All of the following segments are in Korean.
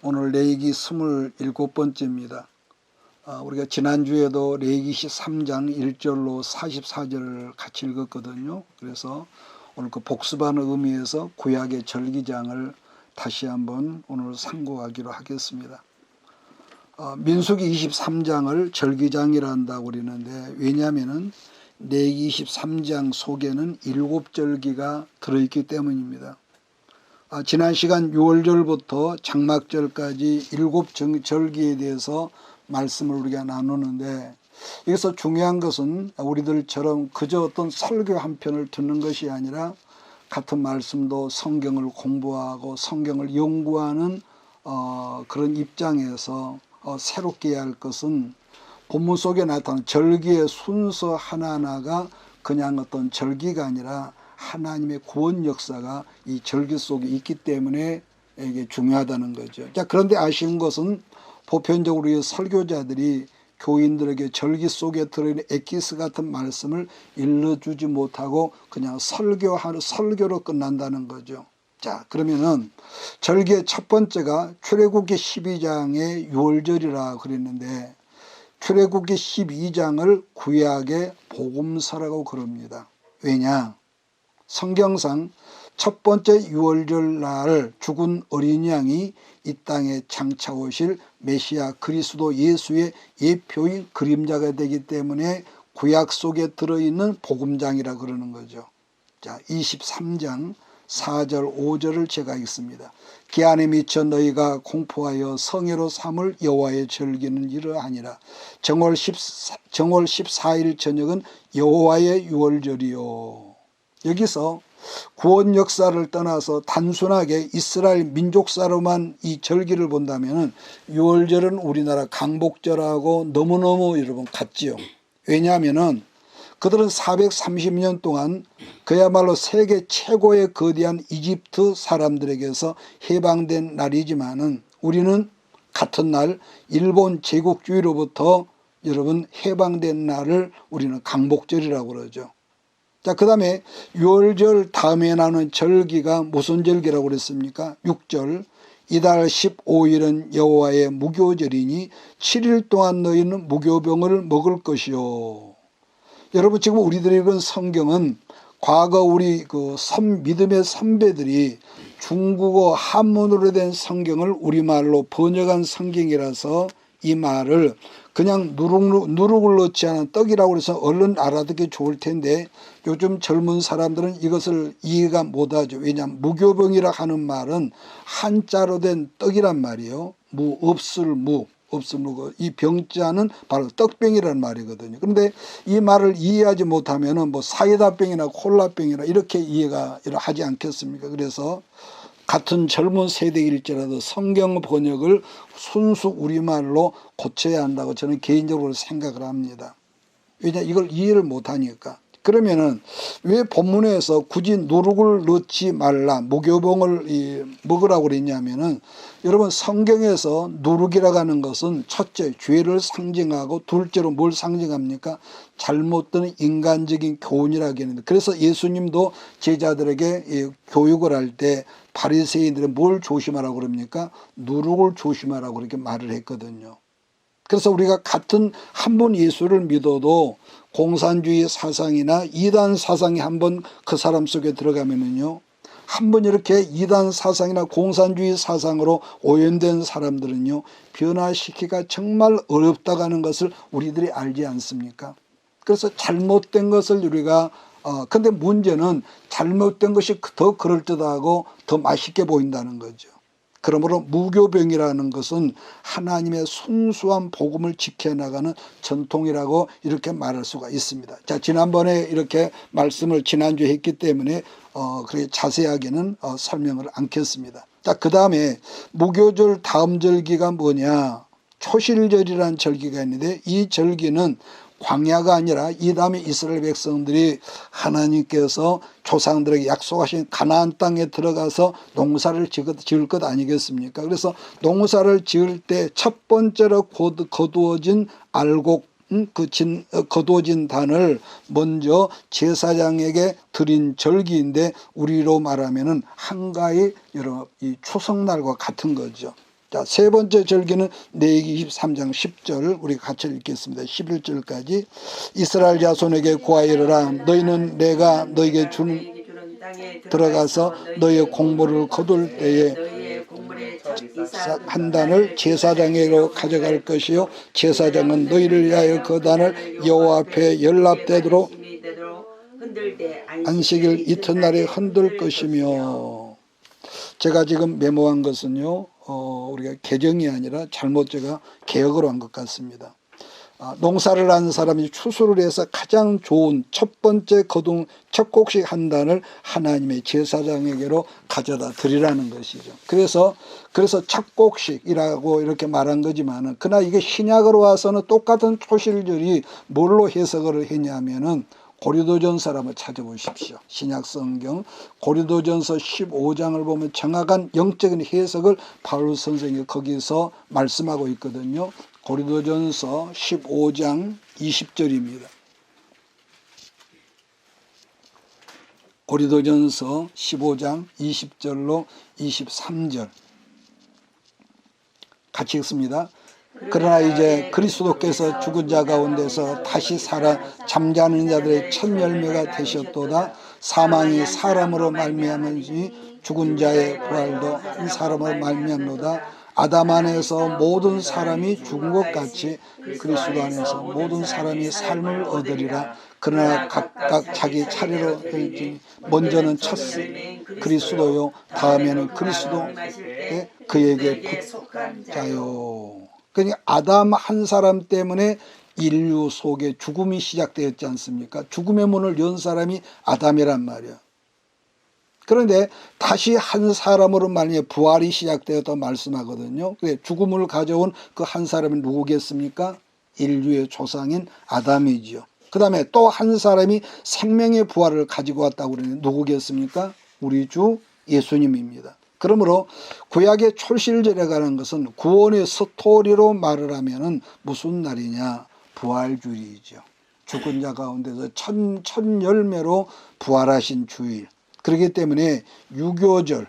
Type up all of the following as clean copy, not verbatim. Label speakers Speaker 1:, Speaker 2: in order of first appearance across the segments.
Speaker 1: 오늘 레위기 27번째입니다. 우리가 지난주에도 레위기 3장 1절로 44절을 같이 읽었거든요. 그래서 오늘 그 복습하는 의미에서 구약의 절기장을 다시 한번 오늘 상고하기로 하겠습니다. 민수기 23장을 절기장이라 한다고 그러는데, 왜냐하면 레위기 23장 속에는 7절기가 들어있기 때문입니다. 지난 시간 6월절부터 장막절까지 7절기에 대해서 말씀을 우리가 나누는데, 여기서 중요한 것은 우리들처럼 그저 어떤 설교 한 편을 듣는 것이 아니라 같은 말씀도 성경을 공부하고 성경을 연구하는 그런 입장에서 새롭게 해야 할 것은 본문 속에 나타난 절기의 순서 하나하나가 그냥 어떤 절기가 아니라 하나님의 구원 역사가 이 절기 속에 있기 때문에 이게 중요하다는 거죠. 자, 그런데 아쉬운 것은 보편적으로 이 설교자들이 교인들에게 절기 속에 들어있는 엑기스 같은 말씀을 일러주지 못하고 그냥 설교로 끝난다는 거죠. 자, 그러면은 절기의 첫 번째가 출애굽기 12장의 6월절이라 그랬는데, 출애굽기 12장을 구약의 복음서라고 그럽니다. 왜냐? 성경상 첫 번째 6월절 날 죽은 어린 양이 이 땅에 장차 오실 메시아 그리스도 예수의 예표인 그림자가 되기 때문에 구약 속에 들어있는 복음장이라 그러는 거죠. 자, 23장 4절 5절을 제가 읽습니다. 기한에 미쳐 너희가 공포하여 성회로 삼을 여호와의 절기는 이러하니라. 정월 14일 저녁은 여호와의 6월절이요. 여기서 구원 역사를 떠나서 단순하게 이스라엘 민족사로만 이 절기를 본다면 6월절은 우리나라 강복절하고 너무너무 여러분 같지요. 왜냐하면 그들은 430년 동안 그야말로 세계 최고의 거대한 이집트 사람들에게서 해방된 날이지만은 우리는 같은 날 일본 제국주의로부터 여러분 해방된 날을 우리는 강복절이라고 그러죠. 자, 그 다음에 6월절 다음에 나오는 절기가 무슨 절기라고 그랬습니까? 6절. 이달 15일은 여호와의 무교절이니 7일 동안 너희는 무교병을 먹을 것이요. 여러분, 지금 우리들이 읽은 성경은 과거 우리 믿음의 선배들이 중국어 한문으로 된 성경을 우리말로 번역한 성경이라서 이 말을 그냥 누룩을 넣지 않은 떡이라고 해서 얼른 알아듣기 좋을 텐데, 요즘 젊은 사람들은 이것을 이해가 못하죠. 왜냐하면 무교병이라 하는 말은 한자로 된 떡이란 말이에요. 이 병자는 바로 떡병이라는 말이거든요. 그런데 이 말을 이해하지 못하면은 사이다병이나 콜라병이나 이렇게 이해가 하지 않겠습니까? 그래서 같은 젊은 세대일지라도 성경 번역을 순수 우리말로 고쳐야 한다고 저는 개인적으로 생각을 합니다. 왜냐하면 이걸 이해를 못하니까. 그러면은 왜 본문에서 굳이 누룩을 넣지 말라, 무교병을 먹으라고 그랬냐면은, 여러분, 성경에서 누룩이라고 하는 것은 첫째 죄를 상징하고, 둘째로 뭘 상징합니까? 잘못된 인간적인 교훈이라고 했는데, 그래서 예수님도 제자들에게 교육을 할 때 바리새인들은 뭘 조심하라고 그럽니까? 누룩을 조심하라고 그렇게 말을 했거든요. 그래서 우리가 같은 한 분 예수를 믿어도 공산주의 사상이나 이단 사상이 한번 그 사람 속에 들어가면은요, 한번 이렇게 이단 사상이나 공산주의 사상으로 오염된 사람들은요, 변화시키기가 정말 어렵다고 하는 것을 우리들이 알지 않습니까? 그래서 잘못된 것을 우리가 근데 문제는 잘못된 것이 더 그럴듯하고 더 맛있게 보인다는 거죠. 그러므로 무교병이라는 것은 하나님의 순수한 복음을 지켜나가는 전통이라고 이렇게 말할 수가 있습니다. 자, 지난번에 이렇게 말씀을 지난주에 했기 때문에 그렇게 자세하게는 설명을 않겠습니다. 자, 그 다음에 무교절 다음 절기가 뭐냐? 초실절이라는 절기가 있는데, 이 절기는 광야가 아니라 이 다음에 이스라엘 백성들이 하나님께서 조상들에게 약속하신 가나안 땅에 들어가서 농사를 지을 것 아니겠습니까? 그래서 농사를 지을 때 첫 번째로 거두어진 거두어진 단을 먼저 제사장에게 드린 절기인데, 우리로 말하면은 한가위 이 추석날과 같은 거죠. 자, 세 번째 절기는 레위기 23장 10절 우리가 같이 읽겠습니다. 11절까지 이스라엘 자손에게 구하이르라. 너희는 내가 너희에게 주는 들어가서 너희의 공물을 거둘 때에 한 단을 제사장에게로 가져갈 것이요 제사장은 너희를 위하여 그 단을 여호와 앞에 연납되도록 안식일 이튿날에 흔들 것이며. 제가 지금 메모한 것은요, 우리가 개정이 아니라 잘못 제가 개혁으로 한 것 같습니다. 농사를 하는 사람이 추수를 해서 가장 좋은 첫 번째 거둥 첫 곡식 한 단을 하나님의 제사장에게로 가져다 드리라는 것이죠. 그래서 첫 곡식이라고 이렇게 말한 거지만은 그러나 이게 신약으로 와서는 똑같은 초실절이 뭘로 해석을 했냐면은 고린도전서를 한번 찾아보십시오. 신약 성경 고린도전서 15장을 보면 정확한 영적인 해석을 바울 선생이 거기서 말씀하고 있거든요. 고린도전서 15장 20절입니다. 고린도전서 15장 20절로 23절 같이 읽습니다. 그러나 이제 그리스도께서 죽은 자 가운데서 다시 살아 잠자는 자들의 첫 열매가 되셨도다. 사망이 사람으로 말미암은지 죽은 자의 부활도 한 사람으로 말미암노다. 아담 안에서 모든 사람이 죽은 것 같이 그리스도 안에서 모든 사람이 삶을 얻으리라. 그러나 각각 자기 차례로 될지 먼저는 첫 그리스도요 다음에는 그리스도의 그에게 붙은 자요. 그러니까 아담 한 사람 때문에 인류 속에 죽음이 시작되었지 않습니까? 죽음의 문을 연 사람이 아담이란 말이야. 그런데 다시 한 사람으로 말미암아 부활이 시작되었다고 말씀하거든요. 죽음을 가져온 그 한 사람이 누구겠습니까? 인류의 조상인 아담이지요. 그 다음에 또 한 사람이 생명의 부활을 가지고 왔다고 그러는데 누구겠습니까? 우리 주 예수님입니다. 그러므로 구약의 초실절에 관한 것은 구원의 스토리로 말을 하면은 무슨 날이냐? 부활주일이죠. 죽은 자 가운데서 첫 열매로 부활하신 주일. 그렇기 때문에 유월절,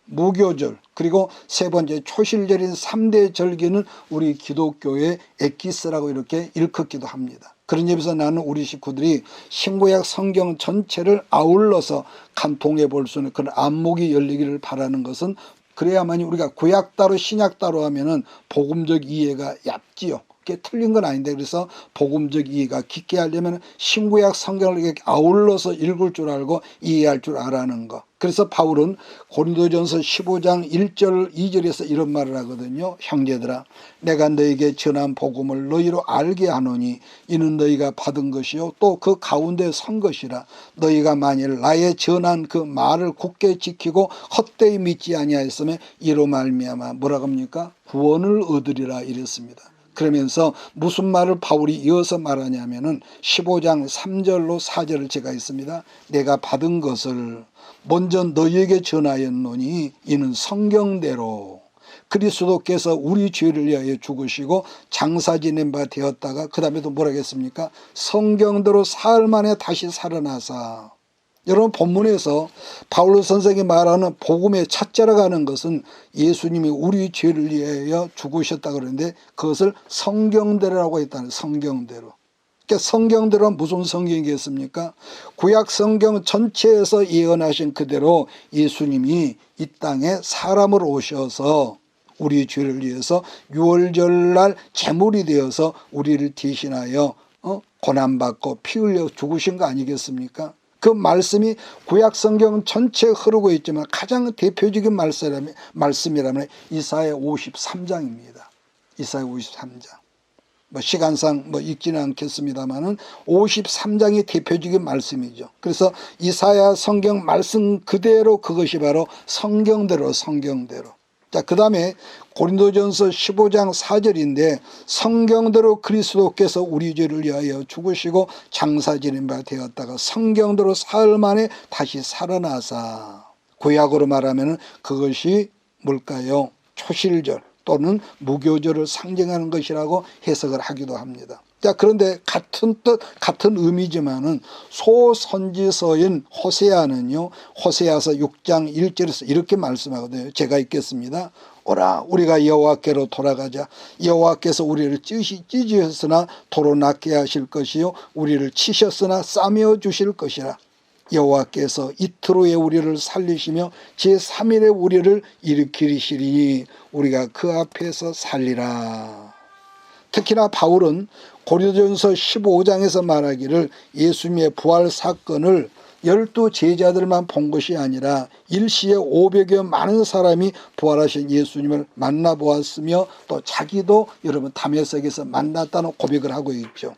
Speaker 1: 무교절, 그리고 세 번째 초실절인 3대 절기는 우리 기독교의 엑기스라고 이렇게 일컫기도 합니다. 그런 점에서 나는 우리 식구들이 신구약 성경 전체를 아울러서 간통해 볼 수 있는 그런 안목이 열리기를 바라는 것은 그래야만이 우리가 구약 따로 신약 따로 하면은 복음적 이해가 얕지요. 그게 틀린 건 아닌데 그래서 복음적 이해가 깊게 하려면 신구약 성경을 이렇게 아울러서 읽을 줄 알고 이해할 줄 알아는 거. 그래서 바울은 고린도전서 15장 1절 2절에서 이런 말을 하거든요. 형제들아 내가 너에게 전한 복음을 너희로 알게 하노니 이는 너희가 받은 것이요 또 그 가운데 선 것이라. 너희가 만일 나의 전한 그 말을 굳게 지키고 헛되이 믿지 아니하였으면 이로 말미암아 뭐라고 합니까? 구원을 얻으리라 이랬습니다. 그러면서 무슨 말을 바울이 이어서 말하냐면은 15장 3절로 4절을 제가 있습니다. 내가 받은 것을 먼저 너희에게 전하였노니 이는 성경대로 그리스도께서 우리 죄를 위하여 죽으시고 장사 지낸 바 되었다가 그 다음에도 뭐라 했습니까? 성경대로 사흘 만에 다시 살아나사. 여러분 본문에서 바울로 선생이 말하는 복음의 첫째라고 하는 것은 예수님이 우리 죄를 위하여 죽으셨다 그러는데 그것을 성경대로라고 했다는 성경대로. 그러니까 성경대로는 무슨 성경이겠습니까? 구약 성경 전체에서 예언하신 그대로 예수님이 이 땅에 사람으로 오셔서 우리 죄를 위해서 유월절날 제물이 되어서 우리를 대신하여 고난받고 피 흘려 죽으신 거 아니겠습니까? 그 말씀이 구약 성경 전체에 흐르고 있지만 가장 대표적인 말씀이라면 이사야 53장입니다. 이사야 53장. 시간상 읽지는 않겠습니다만은 53장이 대표적인 말씀이죠. 그래서 이사야 성경 말씀 그대로 그것이 바로 성경대로. 자, 그 다음에 고린도전서 15장 4절인데 성경대로 그리스도께서 우리 죄를 위하여 죽으시고 장사 지낸 바 되었다가 성경대로 사흘 만에 다시 살아나사. 구약으로 말하면 그것이 뭘까요? 초실절 또는 무교절을 상징하는 것이라고 해석을 하기도 합니다. 자, 그런데 같은 뜻, 같은 의미지만은 소선지서인 호세아는요, 호세아서 6장 1절에서 이렇게 말씀하거든요. 제가 읽겠습니다. 오라, 우리가 여호와께로 돌아가자. 여호와께서 우리를 찢으셨으나 도로 낫게 하실 것이요, 우리를 치셨으나 싸매어 주실 것이라. 여호와께서 이틀 후에 우리를 살리시며 제3일에 우리를 일으키시리니 우리가 그 앞에서 살리라. 특히나 바울은 고린도전서 15장에서 말하기를 예수님의 부활 사건을 12제자들만 본 것이 아니라 일시에 500여 많은 사람이 부활하신 예수님을 만나보았으며 또 자기도 여러분 다메섹에서 만났다는 고백을 하고 있죠.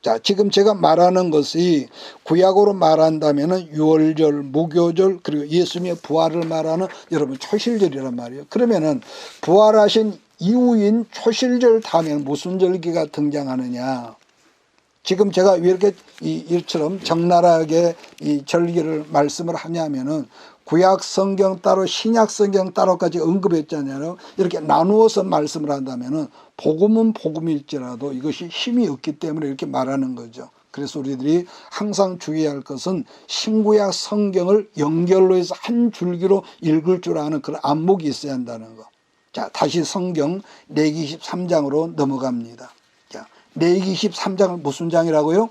Speaker 1: 자, 지금 제가 말하는 것이 구약으로 말한다면 유월절, 무교절, 그리고 예수님의 부활을 말하는 여러분 초실절이란 말이에요. 그러면은 부활하신 이후인 초실절 다음에는 무슨 절기가 등장하느냐? 지금 제가 왜 이렇게 이처럼 적나라하게 이 절기를 말씀을 하냐면은 구약 성경 따로 신약 성경 따로까지 언급했잖아요. 이렇게 나누어서 말씀을 한다면은 복음은 복음일지라도 이것이 힘이 없기 때문에 이렇게 말하는 거죠. 그래서 우리들이 항상 주의할 것은 신구약 성경을 연결로 해서 한 줄기로 읽을 줄 아는 그런 안목이 있어야 한다는 거. 자, 다시 성경 레위기 23장으로 넘어갑니다. 자, 레위기 23장을 무슨 장이라고요?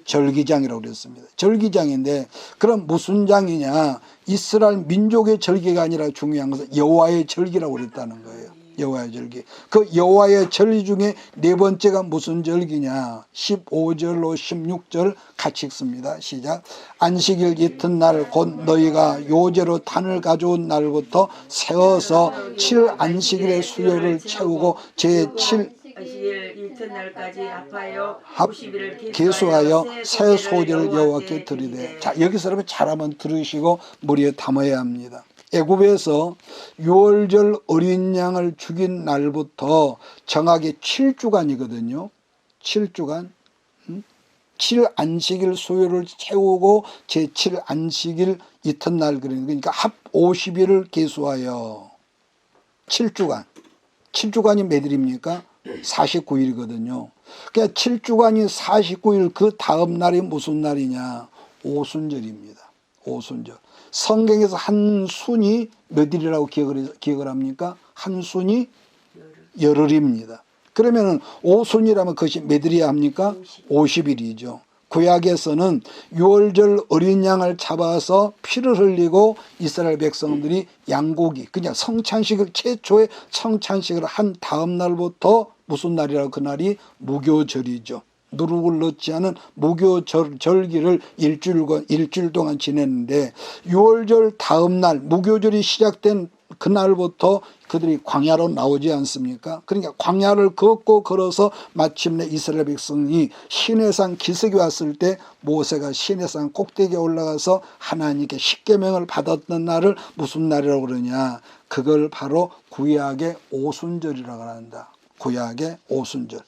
Speaker 1: 절기장이라고 그랬습니다. 절기장인데 그럼 무슨 장이냐? 이스라엘 민족의 절기가 아니라 중요한 것은 여호와의 절기라고 그랬다는 거예요. 여호와의 절기. 그 여호와의 절기 중에 네 번째가 무슨 절기냐? 15절로 16절 같이 읽습니다. 시작. 안식일 이튿날 곧 너희가 요제로 단을 가져온 날부터 세어서 7안식일의 수요를 채우고 제7
Speaker 2: 이튿날까지 합하여
Speaker 1: 계수하여 새 소제를 여호와께 드리되. 자, 여기서 여러분 잘 한번 들으시고 머리에 담아야 합니다. 애굽에서 유월절 어린 양을 죽인 날부터 정확히 7주간이거든요. 7주간. 7안식일 수요를 채우고 제7안식일 이튿날 그러니까 합 50일을 계수하여 7주간. 7주간이 몇 일입니까? 49일이거든요. 그러니까 7주간이 49일 그 다음 날이 무슨 날이냐? 오순절입니다. 오순절. 성경에서 한 순이 몇 일이라고 기억을 합니까? 한 순이 열흘입니다. 그러면은 오순이라면 그것이 몇 일이야 합니까? 50일이죠. 구약에서는 유월절 어린 양을 잡아서 피를 흘리고 이스라엘 백성들이 양고기 그냥 성찬식을 최초의 성찬식을 한 다음 날부터 무슨 날이라고 그날이 무교절이죠. 누룩을 넣지 않은 무교절기를 일주일 동안 지냈는데 유월절 다음 날 무교절이 시작된 그날부터 그들이 광야로 나오지 않습니까? 그러니까 광야를 걷고 걸어서 마침내 이스라엘 백성이 시내산 기슭에 왔을 때 모세가 시내산 꼭대기에 올라가서 하나님께 십계명을 받았던 날을 무슨 날이라고 그러냐? 그걸 바로 구약의 오순절이라고 한다. 구약의 오순절.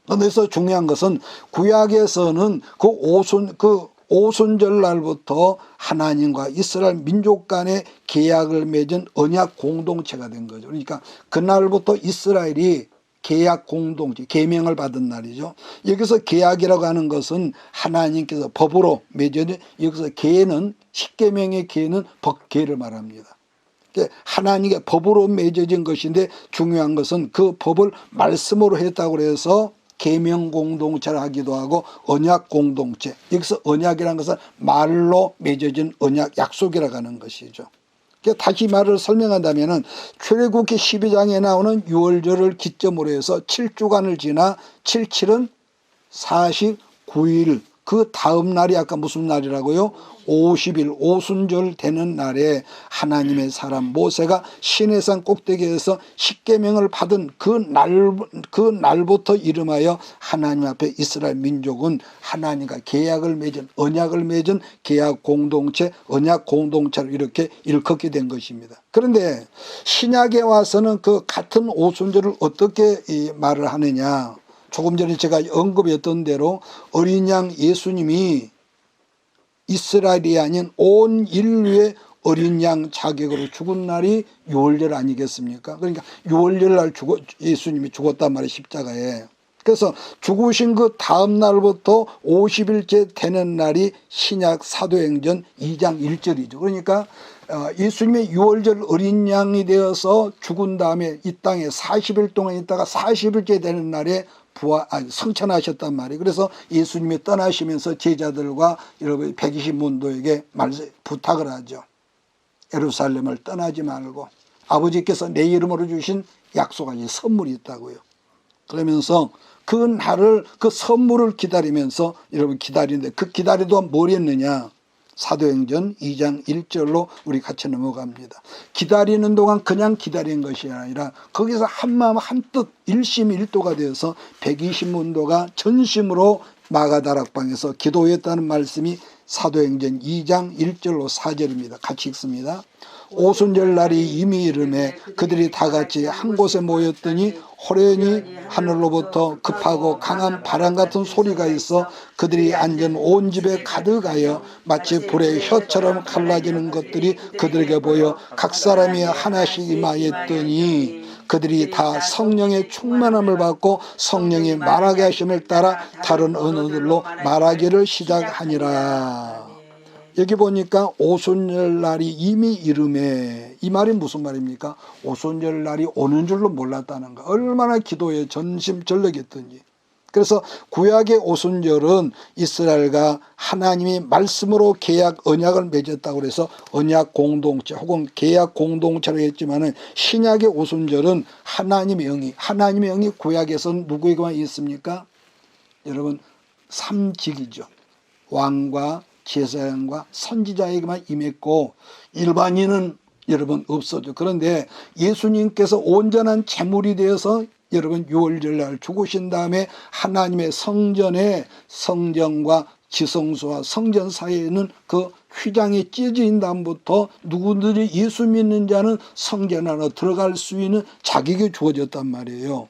Speaker 1: 그래서 중요한 것은 구약에서는 그 오순절 날부터 하나님과 이스라엘 민족 간의 계약을 맺은 언약 공동체가 된 거죠. 그러니까 그날부터 이스라엘이 계약 공동체, 계명을 받은 날이죠. 여기서 계약이라고 하는 것은 하나님께서 법으로 맺은 여기서 계는 십계명의 계는 법계를 말합니다. 하나님의 법으로 맺어진 것인데 중요한 것은 그 법을 말씀으로 했다고 해서 계명 공동체를 하기도 하고 언약 공동체. 여기서 언약이라는 것은 말로 맺어진 언약 약속이라고 하는 것이죠. 다시 말을 설명한다면 출애굽기 12장에 나오는 유월절을 기점으로 해서 7주간을 지나 77은 49일 그 다음 날이 아까 무슨 날이라고요? 50일 오순절 되는 날에 하나님의 사람 모세가 시내산 꼭대기에서 십계명을 받은 그 날부터 이름하여 하나님 앞에 이스라엘 민족은 하나님과 계약을 맺은 언약을 맺은 계약 공동체 언약 공동체를 이렇게 일컫게 된 것입니다. 그런데 신약에 와서는 그 같은 오순절을 어떻게 말을 하느냐? 조금 전에 제가 언급했던 대로 어린 양 예수님이 이스라엘이 아닌 온 인류의 어린 양 자격으로 죽은 날이 유월절 아니겠습니까? 그러니까 유월절 날 예수님이 죽었단 말이에요. 십자가에. 그래서 죽으신 그 다음 날부터 50일째 되는 날이 신약 사도행전 2장 1절이죠. 그러니까 예수님의 유월절 어린 양이 되어서 죽은 다음에 이 땅에 40일 동안 있다가 40일째 되는 날에 성천하셨단 말이에요. 그래서 예수님이 떠나시면서 제자들과 여러분 120문도에게 부탁을 하죠. 예루살렘을 떠나지 말고 아버지께서 내 이름으로 주신 약속하신 선물이 있다고요. 그러면서 그 날을, 그 선물을 기다리면서 여러분 기다리는데, 그 기다리도 뭘 했느냐? 사도행전 2장 1절로 우리 같이 넘어갑니다. 기다리는 동안 그냥 기다린 것이 아니라 거기서 한마음 한뜻 일심일도가 되어서 120문도가 전심으로 마가다락방에서 기도했다는 말씀이 사도행전 2장 1절로 4절입니다. 같이 읽습니다. 오순절 날이 이미 이르매 그들이 다 같이 한 곳에 모였더니 호련히 하늘로부터 급하고 강한 바람 같은 소리가 있어 그들이 앉은 온 집에 가득하여 마치 불의 혀처럼 갈라지는 것들이 그들에게 보여 각 사람이 하나씩 임하였더니 그들이 다 성령의 충만함을 받고 성령이 말하게 하심을 따라 다른 언어들로 말하기를 시작하니라. 여기 보니까 오순절 날이 이미 이르매, 이 말이 무슨 말입니까? 오순절 날이 오는 줄로 몰랐다는 거. 얼마나 기도에 전심전력했던지. 그래서 구약의 오순절은 이스라엘과 하나님이 말씀으로 계약 언약을 맺었다고 해서 언약 공동체 혹은 계약 공동체로 했지만은 신약의 오순절은 하나님의 영이 구약에서는 누구에게만 있습니까? 여러분 삼직이죠. 왕과 제사장과 선지자에게만 임했고 일반인은 여러분 없어져. 그런데 예수님께서 온전한 제물이 되어서 여러분 유월절 날 죽으신 다음에 하나님의 성전에 성전과 지성소와 성전 사이에는 그 휘장이 찢어진 다음부터 누구들이 예수 믿는 자는 성전 안으로 들어갈 수 있는 자격이 주어졌단 말이에요.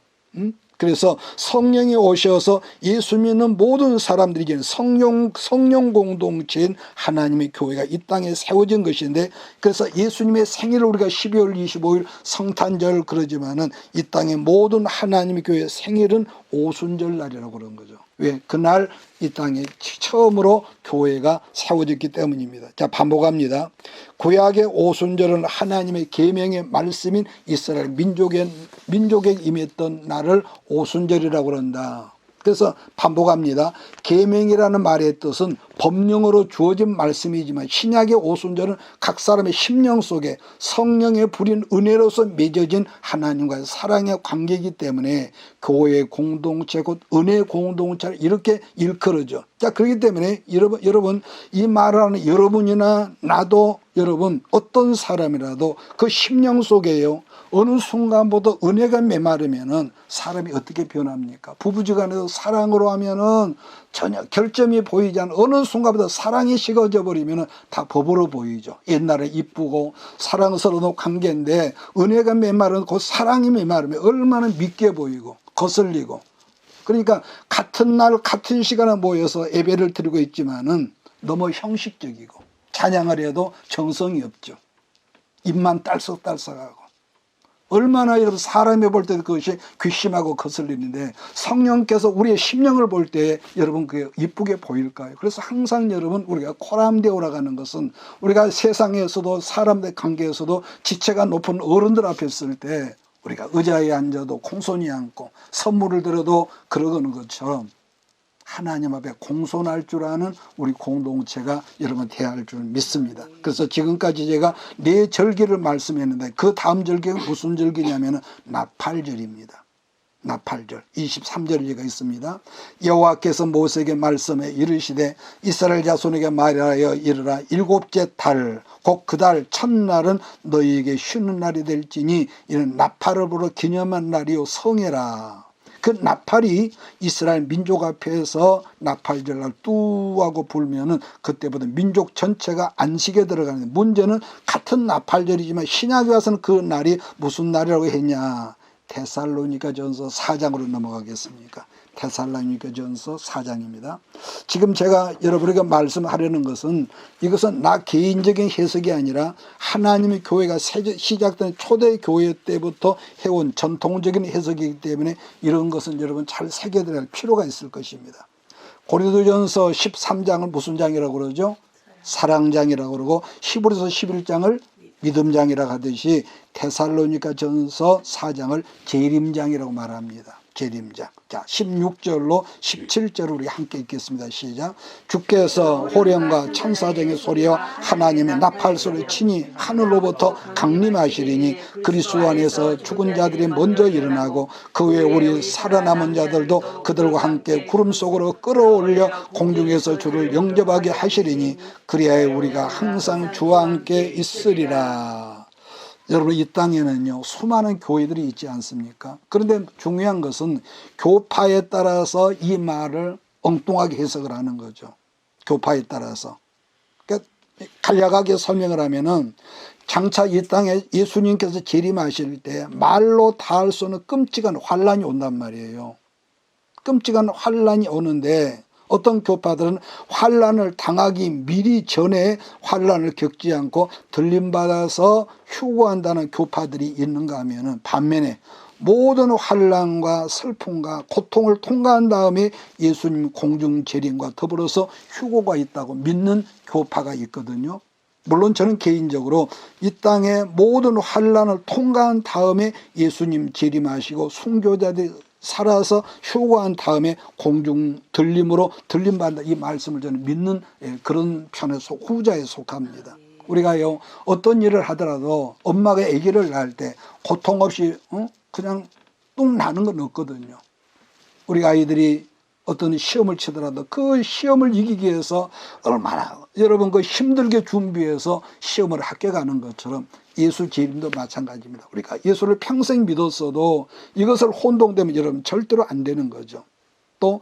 Speaker 1: 그래서 성령이 오셔서 예수 믿는 모든 사람들에게는 성령 공동체인 하나님의 교회가 이 땅에 세워진 것인데, 그래서 예수님의 생일을 우리가 12월 25일 성탄절 그러지만은 이 땅의 모든 하나님의 교회의 생일은 오순절 날이라고 그런 거죠. 왜? 그날 이 땅에 처음으로 교회가 세워졌기 때문입니다. 자, 반복합니다. 구약의 오순절은 하나님의 계명의 말씀인 이스라엘 민족에 임했던 날을 오순절이라고 그런다. 그래서 반복합니다. 계명이라는 말의 뜻은 법령으로 주어진 말씀이지만 신약의 오순절은 각 사람의 심령 속에 성령의 부린 은혜로서 맺어진 하나님과의 사랑의 관계이기 때문에 교회의 공동체 곧 은혜의 공동체를 이렇게 일컬어죠. 자, 그렇기 때문에 여러분 이 말을 하는 여러분이나 나도 여러분 어떤 사람이라도 그 심령 속에요. 어느 순간부터 은혜가 메마르면은 사람이 어떻게 변합니까? 부부지간에도 사랑으로 하면은 전혀 결점이 보이지 않는 어느 순간부터 사랑이 식어져 버리면은 다 법으로 보이죠. 옛날에 이쁘고 사랑스러운 관계인데 은혜가 메마르면 그 사랑이 메마르면 얼마나 밉게 보이고 거슬리고. 그러니까 같은 날 같은 시간에 모여서 예배를 드리고 있지만은 너무 형식적이고 찬양을 해도 정성이 없죠. 입만 딸썩딸썩하고. 얼마나 여러분 사람이 볼 때 그것이 괘씸하고 거슬리는데 성령께서 우리의 심령을 볼 때 여러분 그게 이쁘게 보일까요? 그래서 항상 여러분 우리가 코람되어 오라가는 것은 우리가 세상에서도 사람들 관계에서도 지체가 높은 어른들 앞에 있을 때 우리가 의자에 앉아도 공손히 앉고 선물을 들어도 그러는 것처럼 하나님 앞에 공손할 줄 아는 우리 공동체가 여러분 돼야 할 줄 믿습니다. 그래서 지금까지 제가 4절기를 말씀했는데 그 다음 절기가 무슨 절기냐면 나팔절입니다. 나팔절 23절기가 있습니다. 여호와께서 모세에게 말씀해 이르시되 이스라엘 자손에게 말하여 이르라. 7째 달 곧 그 달 첫날은 너희에게 쉬는 날이 될지니 이는 나팔을 불어 기념한 날이요 성해라. 그 나팔이 이스라엘 민족 앞에서 나팔절날 뚜하고 불면은 그때부터 민족 전체가 안식에 들어가는데, 문제는 같은 나팔절이지만 신약에 와서는 그 날이 무슨 날이라고 했냐? 데살로니가전서 4장으로 넘어가겠습니까? 데살로니가전서 4장입니다. 지금 제가 여러분에게 말씀하려는 것은 이것은 나 개인적인 해석이 아니라 하나님의 교회가 시작된 초대 교회 때부터 해온 전통적인 해석이기 때문에 이런 것은 여러분 잘 새겨들어야 할 필요가 있을 것입니다. 고린도전서 13장을 무슨 장이라고 그러죠? 사랑장이라고 그러고 히브리서 11장을 믿음장이라고 하듯이 데살로니가전서 4장을 재림장이라고 말합니다. 재림장. 자, 16절로 17절을 우리 함께 읽겠습니다. 시작. 주께서 호령과 천사장의 소리와 하나님의 나팔 소리 친히 하늘로부터 강림하시리니 그리스도 안에서 죽은 자들이 먼저 일어나고 그 후에 우리 살아남은 자들도 그들과 함께 구름 속으로 끌어올려 공중에서 주를 영접하게 하시리니 그리하여 우리가 항상 주와 함께 있으리라. 여러분 이 땅에는요 수많은 교회들이 있지 않습니까? 그런데 중요한 것은 교파에 따라서 이 말을 엉뚱하게 해석을 하는 거죠. 교파에 따라서. 그러니까 간략하게 설명을 하면은 장차 이 땅에 예수님께서 재림하실 때 말로 다 할 수 없는 끔찍한 환란이 온단 말이에요. 끔찍한 환란이 오는데 어떤 교파들은 환란을 당하기 미리 전에 환란을 겪지 않고 들림받아서 휴거한다는 교파들이 있는가 하면은 반면에 모든 환란과 슬픔과 고통을 통과한 다음에 예수님 공중 재림과 더불어서 휴거가 있다고 믿는 교파가 있거든요. 물론 저는 개인적으로 이 땅의 모든 환란을 통과한 다음에 예수님 재림하시고 순교자들이 살아서 휴거한 다음에 공중 들림으로 들림받는다 이 말씀을 저는 믿는 그런 편에 후자에 속합니다. 우리가요 어떤 일을 하더라도 엄마가 아기를 낳을 때 고통 없이 그냥 뚝 나는 건 없거든요. 우리 아이들이 어떤 시험을 치더라도 그 시험을 이기기 위해서 얼마나 여러분 그 힘들게 준비해서 시험을 합격하는 것처럼 예수 재림도 마찬가지입니다. 우리가 예수를 평생 믿었어도 이것을 혼동되면 여러분 절대로 안 되는 거죠. 또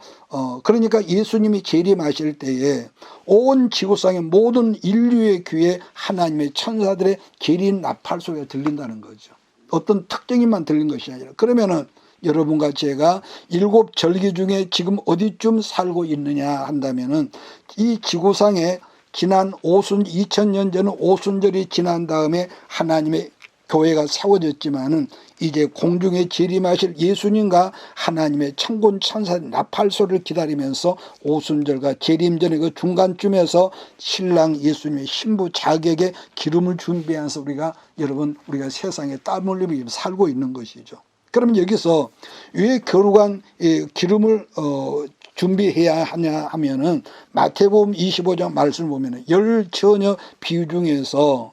Speaker 1: 그러니까 예수님이 재림하실 때에 온 지구상의 모든 인류의 귀에 하나님의 천사들의 재림 나팔 소리가 들린다는 거죠. 어떤 특정인만 들린 것이 아니라 그러면은 여러분과 제가 7절기 중에 지금 어디쯤 살고 있느냐 한다면은 이 지구상에 지난 2000년 전 오순절이 지난 다음에 하나님의 교회가 세워졌지만은 이제 공중에 재림하실 예수님과 하나님의 천군 천사 나팔 소리를 기다리면서 오순절과 재림 전의 그 중간쯤에서 신랑 예수님의 신부 자객의 기름을 준비하면서 우리가 세상에 땀 흘리며 살고 있는 것이죠. 그러면 여기서 왜 거룩한 기름을 준비해야 하냐 하면은 마태복음 25장 말씀을 보면은 10처녀 비유 중에서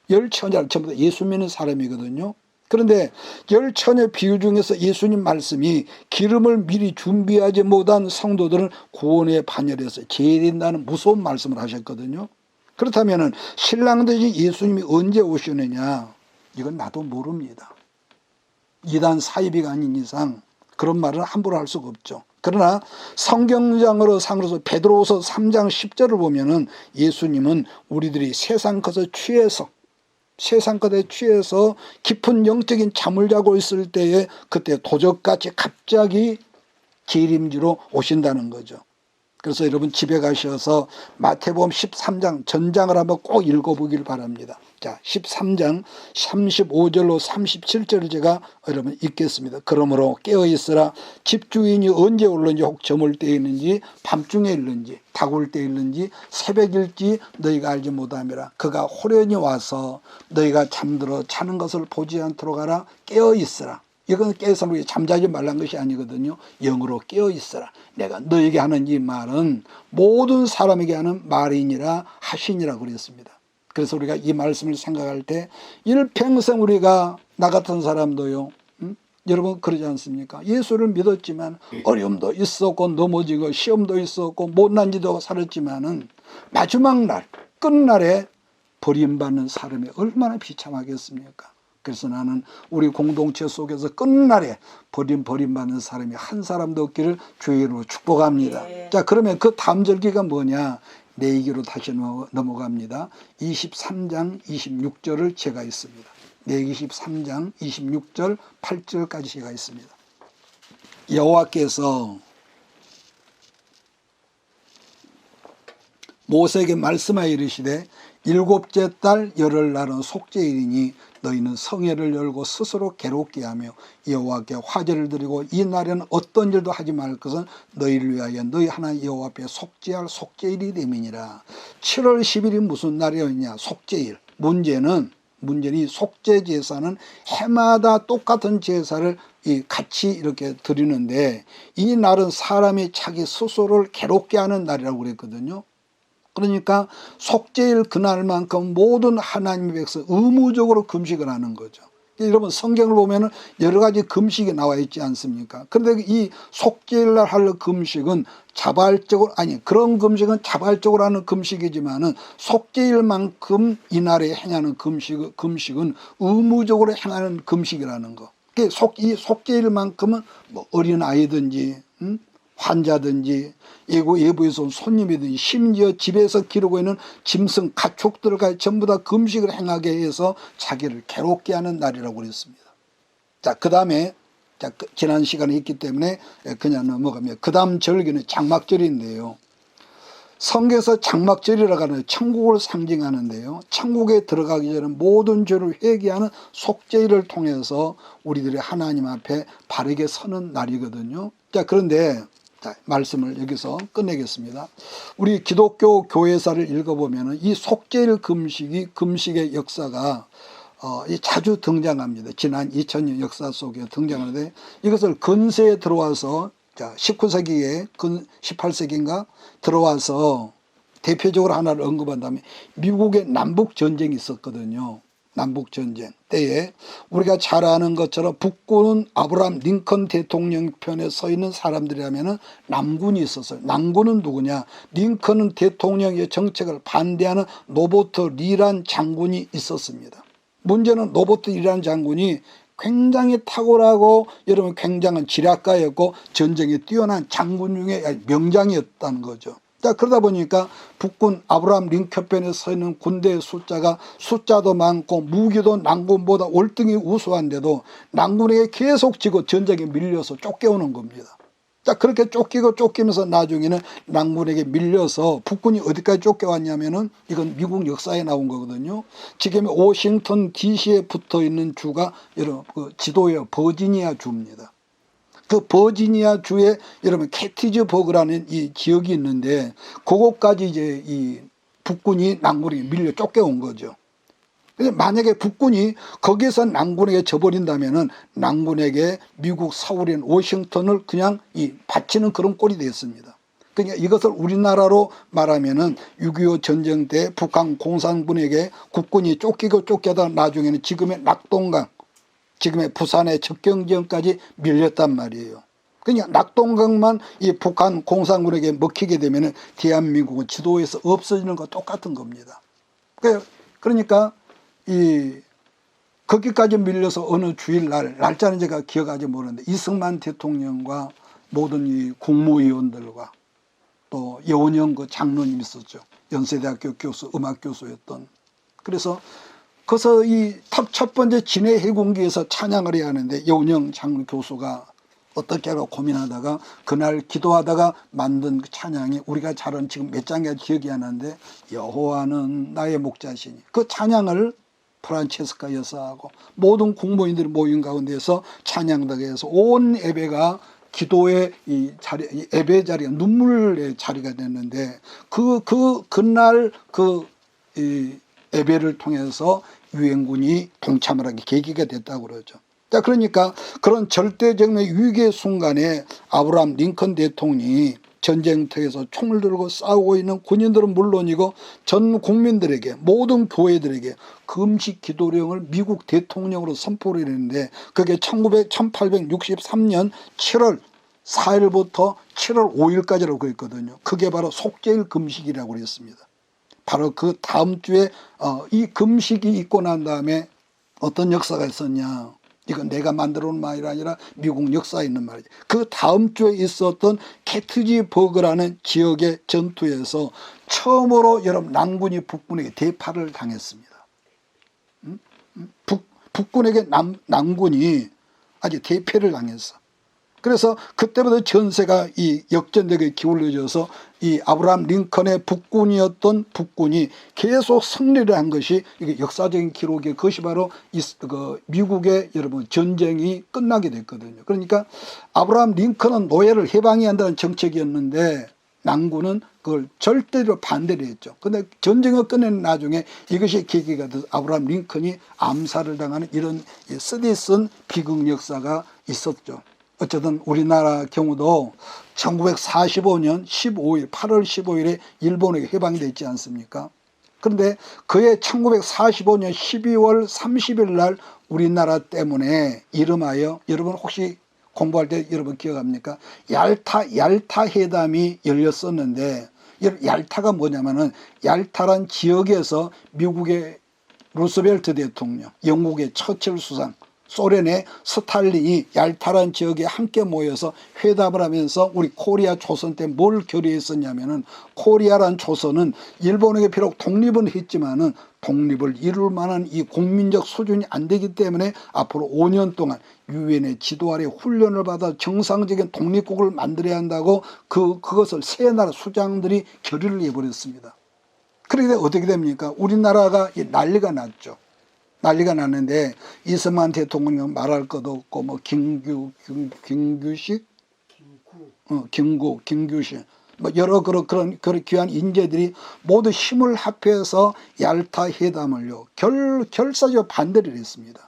Speaker 1: 10처녀를 전부 다 예수 믿는 사람이거든요. 그런데 10처녀 비유 중에서 예수님 말씀이 기름을 미리 준비하지 못한 성도들은 구원의 반열에서 제일된다는 무서운 말씀을 하셨거든요. 그렇다면은 신랑 되신 예수님이 언제 오시느냐 이건 나도 모릅니다. 이단 사이비가 아닌 이상 그런 말은 함부로 할 수가 없죠. 그러나 성경장으로 상으로서 베드로후서 3장 10절을 보면은 예수님은 우리들이 세상 것에 취해서 깊은 영적인 잠을 자고 있을 때에 그때 도적같이 갑자기 재림지로 오신다는 거죠. 그래서 여러분 집에 가셔서 마태복음 13장 전장을 한번 꼭 읽어보길 바랍니다. 자, 13장 35절로 37절을 제가 여러분 읽겠습니다. 그러므로 깨어있으라. 집주인이 언제 올는지 혹 저물 때 있는지 밤중에 있는지 다굴 때 있는지 새벽일지 너희가 알지 못함이라. 그가 호련히 와서 너희가 잠들어 자는 것을 보지 않도록 하라. 깨어있으라. 이건 깨어서 잠자지 말란 것이 아니거든요. 영으로 깨어있어라. 내가 너에게 하는 이 말은 모든 사람에게 하는 말이니라 하시니라 그랬습니다. 그래서 우리가 이 말씀을 생각할 때 일평생 우리가 나 같은 사람도요. 여러분 그러지 않습니까? 예수를 믿었지만 어려움도 있었고 넘어지고 시험도 있었고 못난 짓도 살았지만은 마지막 날 끝날에 버림받는 사람이 얼마나 비참하겠습니까? 그래서 나는 우리 공동체 속에서 끝날에 버림받는 사람이 한 사람도 없기를 주의 이름으로 축복합니다. 네. 자, 그러면 그 다음 절기가 뭐냐? 내 얘기로 다시 넘어갑니다. 23장 26절을 제가 있습니다. 레위기 13장 26절 8절까지가 있습니다. 여호와께서 모세에게 말씀하여 이르시되 일곱째 달 열흘날은 속죄일이니 너희는 성회를 열고 스스로 괴롭게 하며 여호와께 화제를 드리고 이 날에는 어떤 일도 하지 말 것은 너희를 위하여 너희 하나님 여호와 앞에 속죄할 속죄일이 됨이니라. 7월 10일이 무슨 날이었냐? 속죄일. 문제는 이 속죄 제사는 해마다 똑같은 제사를 같이 이렇게 드리는데 이 날은 사람이 자기 스스로를 괴롭게 하는 날이라고 그랬거든요. 그러니까 속죄일 그날만큼 모든 하나님의 백성 의무적으로 금식을 하는 거죠. 여러분 성경을 보면 여러 가지 금식이 나와 있지 않습니까? 그런데 이 속죄일 날 할 금식은 자발적으로, 아니 그런 금식은 자발적으로 하는 금식이지만은 속죄일만큼 이날에 행하는 금식은 의무적으로 행하는 금식이라는 거. 이 속죄일만큼은 뭐 어린 아이든지 환자든지 외부에서 온 손님이든지 심지어 집에서 기르고 있는 짐승 가축들까지 전부 다 금식을 행하게 해서 자기를 괴롭게 하는 날이라고 그랬습니다. 자, 그 다음에 지난 시간에 있기 때문에 그냥 넘어가면 그 다음 절기는 장막절인데요. 성경에서 장막절이라고 하는 천국을 상징하는데요. 천국에 들어가기 전에 모든 죄를 회개하는 속죄일을 통해서 우리들이 하나님 앞에 바르게 서는 날이거든요. 자, 그런데 말씀을 여기서 끝내겠습니다. 우리 기독교 교회사를 읽어보면 이 속죄일 금식의 역사가 자주 등장합니다. 지난 2000년 역사 속에 등장하는데 이것을 근세에 들어와서 19세기에 18세기인가 들어와서 대표적으로 하나를 언급한다면 미국의 남북전쟁이 있었거든요. 남북전쟁 때에 우리가 잘 아는 것처럼 북군은 아브라함 링컨 대통령 편에 서 있는 사람들이라면 남군이 있었어요. 남군은 누구냐? 링컨은 대통령의 정책을 반대하는 로버트 리란 장군이 있었습니다. 문제는 로버트 리란 장군이 굉장히 탁월하고 여러분 굉장한 지략가였고 전쟁에 뛰어난 장군 중에 명장이었다는 거죠. 자, 그러다 보니까 북군 아브라함 링컨 편에 서 있는 군대의 숫자도 많고 무기도 남군보다 월등히 우수한데도 남군에게 계속 지고 전쟁에 밀려서 쫓겨오는 겁니다. 자, 그렇게 쫓기면서 나중에는 남군에게 밀려서 북군이 어디까지 쫓겨왔냐면은 이건 미국 역사에 나온 거거든요. 지금 워싱턴 DC에 붙어 있는 주가 여러분 그 지도에 버지니아 주입니다. 그 버지니아 주에 여러분 캐티즈버그라는 이 지역이 있는데 그곳까지 이제 이 북군이 남군에게 밀려 쫓겨온 거죠. 만약에 북군이 거기서 남군에게 져버린다면은 남군에게 미국 사울인 워싱턴을 그냥 바치는 그런 꼴이 되었습니다. 그러니까 이것을 우리나라로 말하면은 6.25 전쟁 때 북한 공산군에게 국군이 쫓기다 나중에는 지금의 낙동강, 지금의 부산의 적경지역까지 밀렸단 말이에요. 그러니까 낙동강만 이 북한 공산군에게 먹히게 되면은 대한민국은 지도에서 없어지는 거 똑같은 겁니다. 그러니까 거기까지 밀려서 어느 주일 날짜는 제가 기억하지 모르는데 이승만 대통령과 모든 이 국무위원들과 또 여원영 그 장로님 있었죠. 연세대학교 교수, 음악 교수였던. 그래서 거기서 이 첫 번째 진해 해군기에서 찬양을 해야 하는데 여원영 장로 교수가 어떻게 하고 고민하다가 그날 기도하다가 만든 그 찬양이 우리가 잘 아는 지금 몇 장인가 기억이 안 나는데 여호와는 나의 목자시니 그 찬양을 프란체스카 여사하고 모든 국무인들이 모인 가운데서 찬양당에서 온 예배가 기도의 이 자리, 이 예배 자리가 눈물의 자리가 됐는데 그날 이 예배를 통해서 유엔군이 동참을 하게 계기가 됐다고 그러죠. 자, 그러니까 그런 절대적 위기의 순간에 아브라함 링컨 대통령이 전쟁터에서 총을 들고 싸우고 있는 군인들은 물론이고 전 국민들에게 모든 교회들에게 금식 기도령을 미국 대통령으로 선포를 했는데 그게 1863년 7월 4일부터 7월 5일까지라고 그랬거든요. 그게 바로 속죄일 금식이라고 그랬습니다. 바로 그 다음 주에 이 금식이 있고 난 다음에 어떤 역사가 있었냐. 이건 내가 만들어 놓은 말이 아니라 미국 역사에 있는 말이지. 그 다음 주에 있었던 캐티지버그라는 지역의 전투에서 처음으로 여러분 남군이 북군에게 대파를 당했습니다. 북군에게 남군이 아주 대패를 당했어. 그래서 그때부터 전세가 이 역전되게 기울어져서 이 아브라함 링컨의 북군이었던 북군이 계속 승리를 한 것이 이게 역사적인 기록이, 그것이 바로 미국의 여러분 전쟁이 끝나게 됐거든요. 그러니까 아브라함 링컨은 노예를 해방해야 한다는 정책이었는데 남군은 그걸 절대로 반대를 했죠. 그런데 전쟁을 끝낸 나중에 이것이 계기가 돼서 아브라함 링컨이 암살을 당하는 이런 쓰디쓴 비극 역사가 있었죠. 어쨌든 우리나라 경우도 1945년 15일, 8월 15일에 일본에게 해방이 됐지 않습니까? 그런데 그해 1945년 12월 30일 날 우리나라 때문에 이름하여, 여러분 혹시 공부할 때 여러분 기억합니까? 얄타 회담이 열렸었는데, 얄타가 뭐냐면은 얄타란 지역에서 미국의 루스벨트 대통령, 영국의 처칠 수상, 소련의 스탈린이 얄타란 지역에 함께 모여서 회담을 하면서 우리 코리아 조선 때 뭘 결의했었냐면은, 코리아란 조선은 일본에게 비록 독립은 했지만은 독립을 이룰 만한 이 국민적 수준이 안 되기 때문에 앞으로 5년 동안 유엔의 지도 아래 훈련을 받아 정상적인 독립국을 만들어야 한다고 그것을 세 나라 수장들이 결의를 해버렸습니다. 그런데 어떻게 됩니까? 우리나라가 난리가 났죠. 난리가 났는데 이승만 대통령은 말할 것도 없고 뭐 김규식, 김규식 뭐 여러 그런 귀한 인재들이 모두 힘을 합해서 얄타 회담을요 결사적 반대를 했습니다.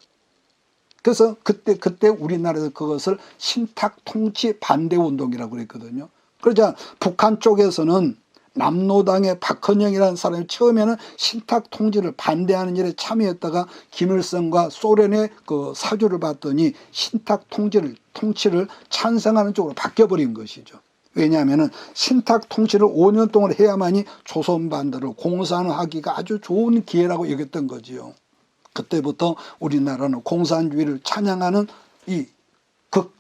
Speaker 1: 그래서 그때 우리나라에서 그것을 신탁 통치 반대 운동이라고 그랬거든요. 그러자 북한 쪽에서는 남노당의 박헌영이라는 사람이 처음에는 신탁 통치를 반대하는 일에 참여했다가 김일성과 소련의 그 사주를 봤더니 신탁 통치를 찬성하는 쪽으로 바뀌어버린 것이죠. 왜냐하면 신탁 통치를 5년 동안 해야만이 조선반도를 공산화하기가 아주 좋은 기회라고 여겼던 거지요. 그때부터 우리나라는 공산주의를 찬양하는 이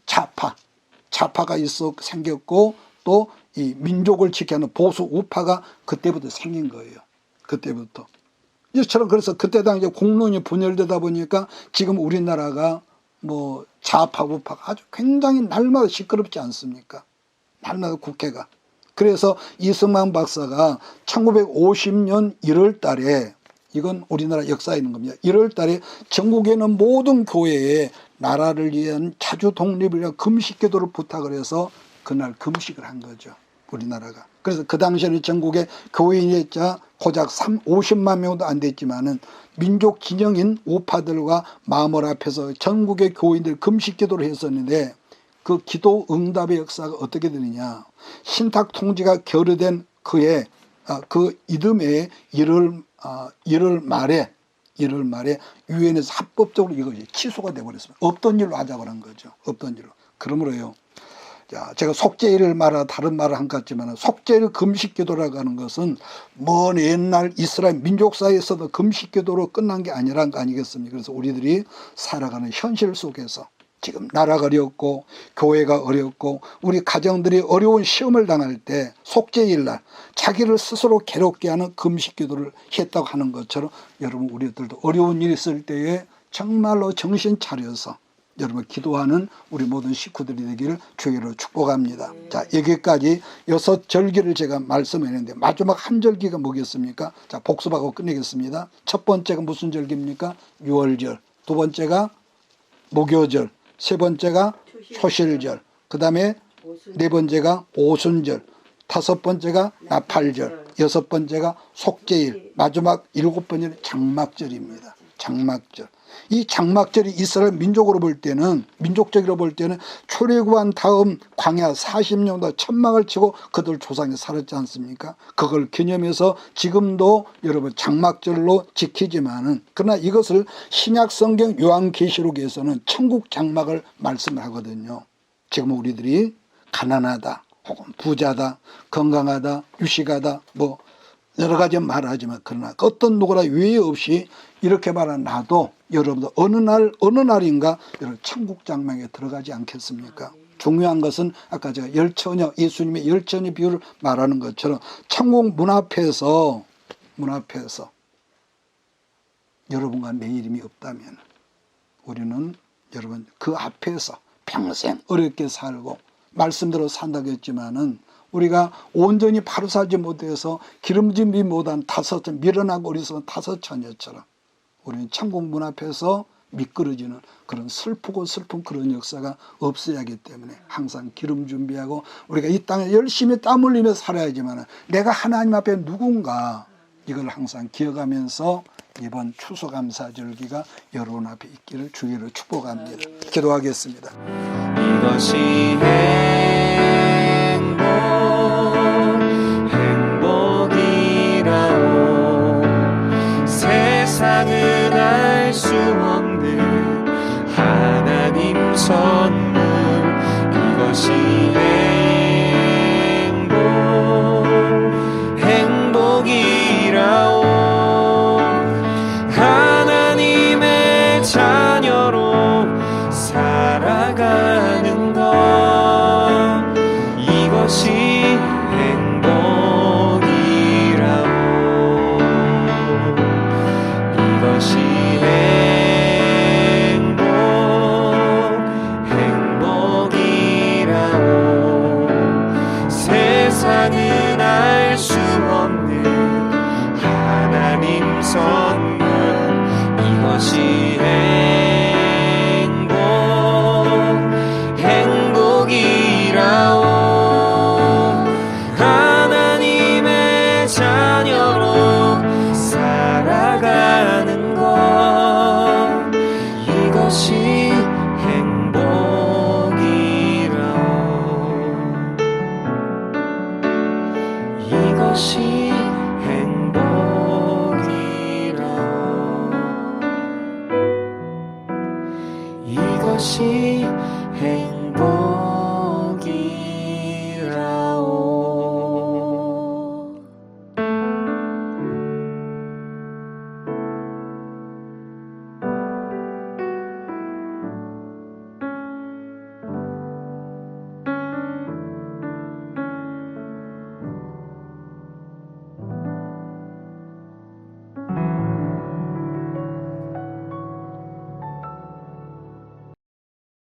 Speaker 1: 좌파가 생겼고, 또 이 민족을 지켜하는 보수 우파가 그때부터 생긴 거예요. 그때부터. 이처럼 그래서 그때 당시에 공론이 분열되다 보니까 지금 우리나라가 뭐 좌파 우파가 아주 굉장히 날마다 시끄럽지 않습니까? 날마다 국회가. 그래서 이승만 박사가 1950년 1월 달에, 이건 우리나라 역사에 있는 겁니다. 1월 달에 전국에 있는 모든 교회에 나라를 위한 자주 독립을 위한 금식 기도를 부탁을 해서 그날 금식을 한 거죠. 우리나라가. 그래서 그 당시에는 전국에 교인이 고작 50만 명도 안 됐지만은 민족 진영인 우파들과 마음을 합해서 전국의 교인들 금식 기도를 했었는데, 그 기도 응답의 역사가 어떻게 되느냐. 신탁 통치가 결의된 그해, 그 이듬해 1월 말에 유엔에서 합법적으로 이것이 취소가 되어버렸습니다. 없던 일로 하자고 한 거죠. 없던 일로. 그러므로요. 자, 제가 속죄일을 다른 말을 한 것 같지만 속죄일 금식기도라고 하는 것은 먼 옛날 이스라엘 민족사에서도 금식기도로 끝난 게 아니란 거 아니겠습니까? 그래서 우리들이 살아가는 현실 속에서 지금 나라가 어렵고 교회가 어렵고 우리 가정들이 어려운 시험을 당할 때 속죄일날 자기를 스스로 괴롭게 하는 금식기도를 했다고 하는 것처럼, 여러분 우리들도 어려운 일이 있을 때에 정말로 정신 차려서 여러분 기도하는 우리 모든 식구들이 되기를 주의로 축복합니다. 자, 여기까지 6절기를 제가 말씀했는데 마지막 한 절기가 뭐겠습니까? 자, 복습하고 끝내겠습니다. 첫 번째가 무슨 절기입니까? 유월절. 두 번째가 목요절. 세 번째가 초실절. 그 다음에 네 번째가 오순절. 다섯 번째가 나팔절. 여섯 번째가 속죄일. 마지막 일곱 번째는 장막절입니다. 장막절. 이 장막절이 이스라엘 민족적으로 볼 때는 출애굽한 다음 광야 40년도 천막을 치고 그들 조상이 살았지 않습니까? 그걸 기념해서 지금도 여러분 장막절로 지키지만은, 그러나 이것을 신약성경 요한계시록에서는 천국 장막을 말씀을 하거든요. 지금 우리들이 가난하다 혹은 부자다, 건강하다, 유식하다, 뭐 여러 가지 말하지만, 그러나 어떤 누구나 유의 없이 이렇게 말하는 나도 여러분들 어느 날인가 여러분 천국 장막에 들어가지 않겠습니까? 중요한 것은 아까 제가 열처녀, 예수님의 열처녀 비유를 말하는 것처럼 천국 문 앞에서 여러분과 내 이름이 없다면 우리는 여러분 그 앞에서 평생 어렵게 살고 말씀대로 산다고 했지만은 우리가 온전히 바로 살지 못해서 기름짐이 못한 다섯천 미련하고 어리석은 다섯 처녀처럼 우리는 천국 문 앞에서 미끄러지는 그런 슬프고 슬픈 그런 역사가 없어야 하기 때문에 항상 기름 준비하고 우리가 이 땅에 열심히 땀 흘리며 살아야지만 내가 하나님 앞에 누군가 이걸 항상 기억하면서 이번 추수감사절기가 여러분 앞에 있기를 주기를 축복합니다. 기도하겠습니다.
Speaker 3: 이것이 행복이라오. 세상은 알 수 없는 하나님 선물. 이것이 행복이라오. 하나님의 자녀로 살아가는 것, 이것이 행복이라오. 이것이 행복이라오. 세상은 알 수 없는 하나님 선물. 이것이 행복이라오. 하나님의 자녀로 살아가는 것, 이것이 행복이라오. 이것이 행복이라오. 이것이 행복